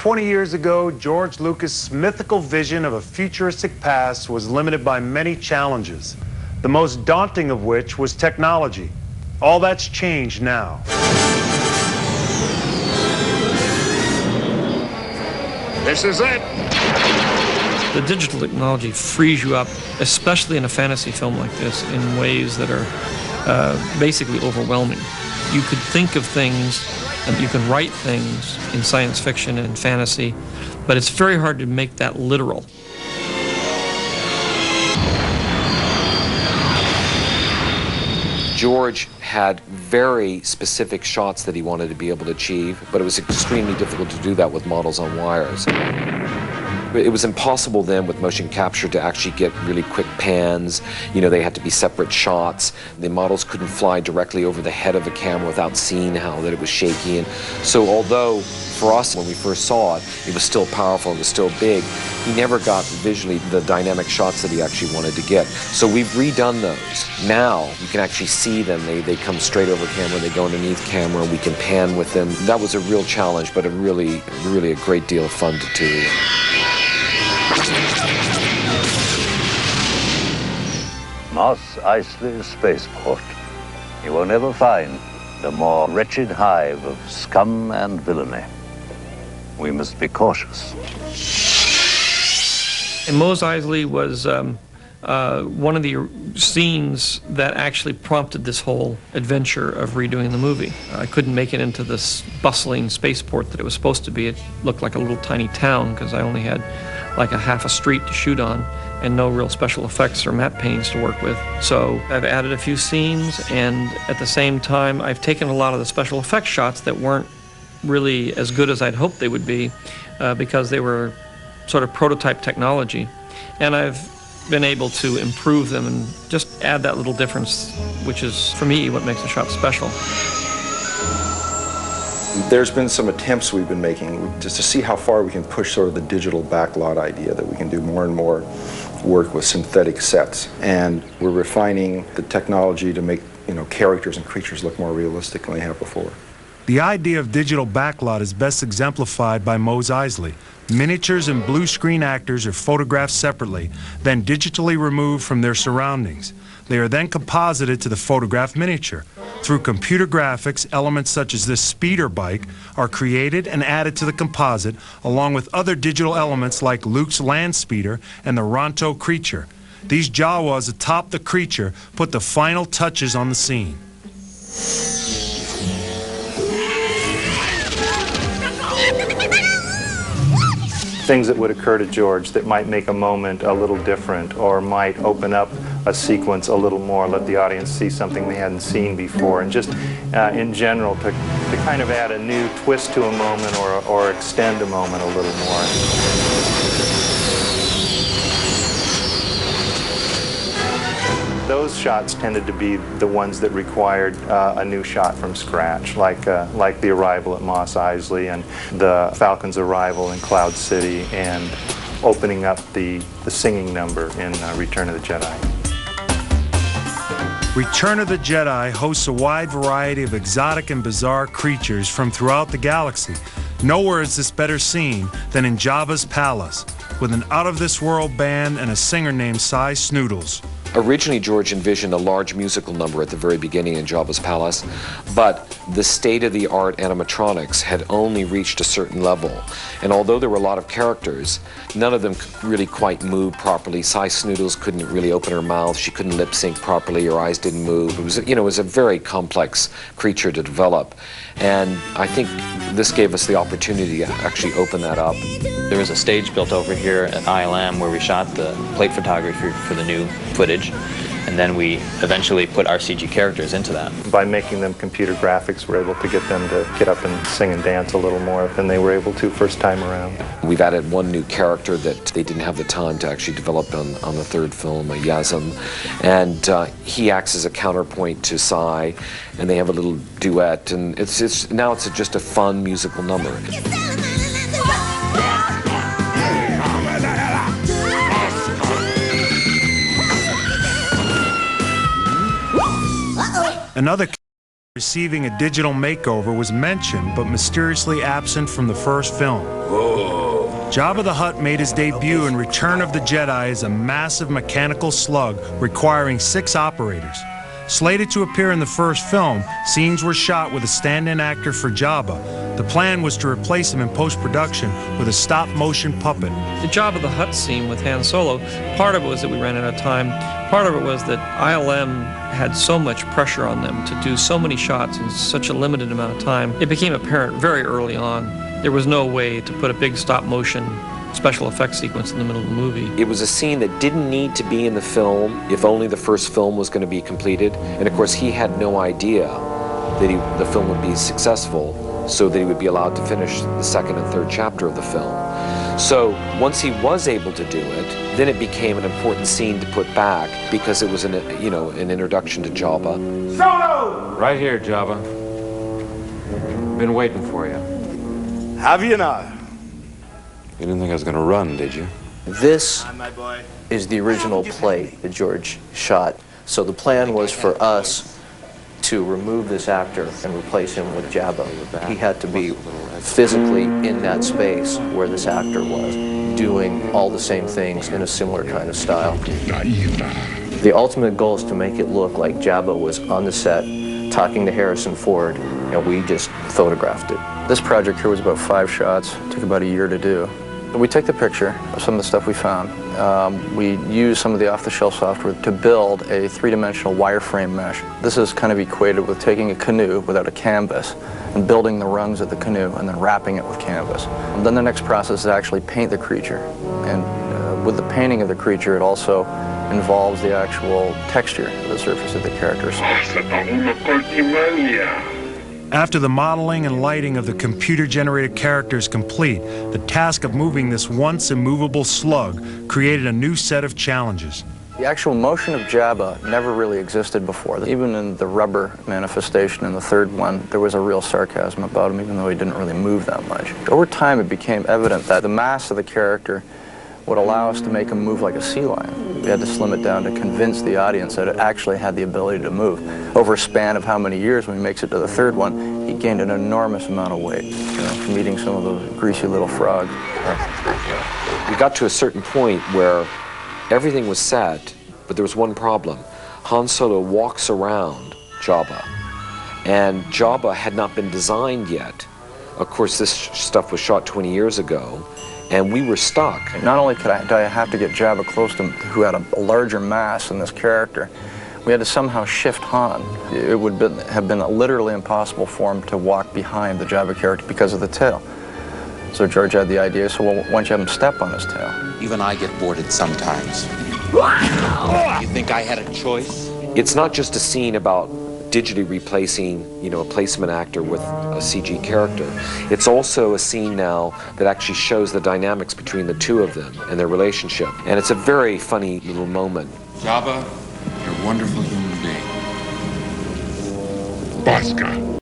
20 years ago, George Lucas' mythical vision of a futuristic past was limited by many challenges, the most daunting of which was technology. All that's changed now. This is it. The digital technology frees you up, especially in a fantasy film like this, in ways that are basically overwhelming. You could think of things and you can write things in science fiction and fantasy, but it's very hard to make that literal. George had very specific shots that he wanted to be able to achieve, but it was extremely difficult to do that with models on wires. It was impossible then with motion capture to actually get really quick pans. You know, they had to be separate shots. The models couldn't fly directly over the head of the camera without seeing how that it was shaky. And so although for us, when we first saw it, it was still powerful, it was still big, he never got visually the dynamic shots that he actually wanted to get. So we've redone those. Now you can actually see them. They come straight over camera, they go underneath camera, we can pan with them. That was a real challenge, but really a great deal of fun to do. Mos Eisley Spaceport. You will never find a more wretched hive of scum and villainy. We must be cautious. And Mos Eisley was one of the scenes that actually prompted this whole adventure of redoing the movie. I couldn't make it into this bustling spaceport that it was supposed to be. It looked like a little tiny town because I only had like a half a street to shoot on and no real special effects or matte paintings to work with. So I've added a few scenes, and at the same time I've taken a lot of the special effects shots that weren't really as good as I'd hoped they would be because they were sort of prototype technology. And I've been able to improve them and just add that little difference, which is, for me, what makes a shot special. There's been some attempts we've been making just to see how far we can push sort of the digital backlot idea, that we can do more and more work with synthetic sets. And we're refining the technology to make, characters and creatures look more realistic than they have before. The idea of digital backlot is best exemplified by Mos Eisley. Miniatures and blue screen actors are photographed separately, then digitally removed from their surroundings. They are then composited to the photographed miniature. Through computer graphics, elements such as this speeder bike are created and added to the composite, along with other digital elements like Luke's land speeder and the Ronto creature. These Jawas atop the creature put the final touches on the scene. Things that would occur to George that might make a moment a little different or might open up a sequence a little more, let the audience see something they hadn't seen before, and just in general to kind of add a new twist to a moment or extend a moment a little more. Those shots tended to be the ones that required a new shot from scratch, like the arrival at Mos Eisley and the Falcon's arrival in Cloud City and opening up the singing number in Return of the Jedi. Return of the Jedi hosts a wide variety of exotic and bizarre creatures from throughout the galaxy. Nowhere is this better seen than in Jabba's palace, with an out-of-this-world band and a singer named Cy Snoodles. Originally, George envisioned a large musical number at the very beginning in Jabba's palace, but the state-of-the-art animatronics had only reached a certain level. And although there were a lot of characters, none of them could really quite move properly. Cy Snoodles couldn't really open her mouth. She couldn't lip-sync properly. Her eyes didn't move. It was a very complex creature to develop. And I think this gave us the opportunity to actually open that up. There was a stage built over here at ILM where we shot the plate photography for the new footage, and then we eventually put our CG characters into that. By making them computer graphics, we're able to get them to get up and sing and dance a little more than they were able to first time around. We've added one new character that they didn't have the time to actually develop on the third film, a Yazam, and he acts as a counterpoint to Cy, and they have a little duet, and now it's just a fun musical number. Another receiving a digital makeover was mentioned but mysteriously absent from the first film. Jabba the Hutt made his debut in Return of the Jedi as a massive mechanical slug requiring 6 operators. Slated to appear in the first film, scenes were shot with a stand-in actor for Jabba. The plan was to replace him in post-production with a stop-motion puppet. The Jabba the Hutt scene with Han Solo, part of it was that we ran out of time. Part of it was that ILM had so much pressure on them to do so many shots in such a limited amount of time. It became apparent very early on there was no way to put a big stop-motion special effects sequence in the middle of the movie. It was a scene that didn't need to be in the film if only the first film was going to be completed. And of course, he had no idea that the film would be successful, so that he would be allowed to finish the second and third chapter of the film. So once he was able to do it, then it became an important scene to put back because it was an introduction to Jabba. Solo! Right here, Jabba. Been waiting for you. Have you not? You didn't think I was going to run, did you? This is the original plate that George shot. So the plan was for us to remove this actor and replace him with Jabba. He had to be physically in that space where this actor was, doing all the same things in a similar kind of style. The ultimate goal is to make it look like Jabba was on the set talking to Harrison Ford, and we just photographed it. This project here was about 5 shots. It took about a year to do. We took the picture of some of the stuff we found. We used some of the off-the-shelf software to build a 3-dimensional wireframe mesh. This is kind of equated with taking a canoe without a canvas and building the rungs of the canoe and then wrapping it with canvas. And then the next process is to actually paint the creature. And with the painting of the creature, it also involves the actual texture of the surface of the characters. After the modeling and lighting of the computer-generated character is complete, the task of moving this once immovable slug created a new set of challenges. The actual motion of Jabba never really existed before. Even in the rubber manifestation in the third one, there was a real sarcasm about him, even though he didn't really move that much. Over time, it became evident that the mass of the character would allow us to make him move like a sea lion. We had to slim it down to convince the audience that it actually had the ability to move. Over a span of how many years, when he makes it to the third one, he gained an enormous amount of weight, from eating some of those greasy little frogs. We got to a certain point where everything was set, but there was one problem. Han Solo walks around Jabba, and Jabba had not been designed yet. Of course, this stuff was shot 20 years ago, and we were stuck. Not only did I have to get Jabba close to him, who had a larger mass than this character, we had to somehow shift Han. It would have been literally impossible for him to walk behind the Jabba character because of the tail. So George had the idea, so why don't you have him step on his tail? Even I get bored sometimes. You think I had a choice? It's not just a scene about digitally replacing, a placement actor with a CG character. It's also a scene now that actually shows the dynamics between the two of them and their relationship. And it's a very funny little moment. Jabba, you're a wonderful human being. Bosca.